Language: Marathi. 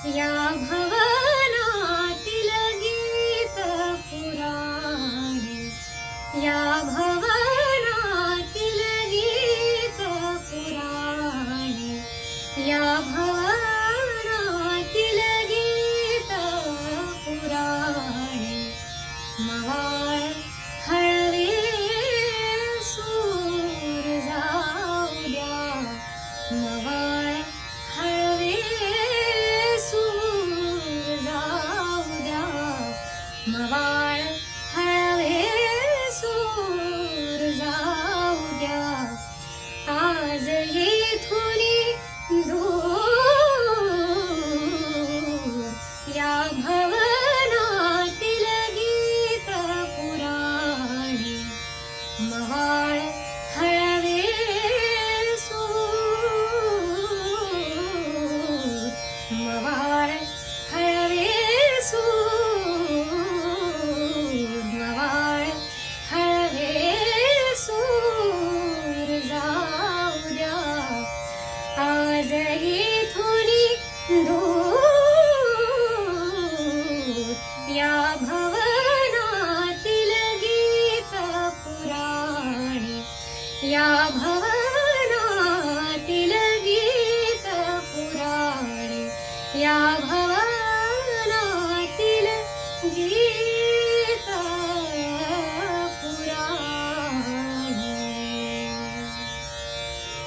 या भवनातील गीत पुराणे, या भवनातील गीत पुराणे, या भवनातील गीत पुराणे. मवाळ हळवे सूर जाऊ द्या, मवाळ हळवे सूर जाऊ द्या, मवाळ हळवे सूर जाऊ द्या. आज येथुनी दूर या भवनातील गीत पुराणे, मवाळ हळवे सूर, मवाळ हळवे सूर, मवाळ हळवे सूर जाऊ द्या. आज येथुनी दूर या भवनातील गीत पुराणे, या भवनातील गीत पुराणे, या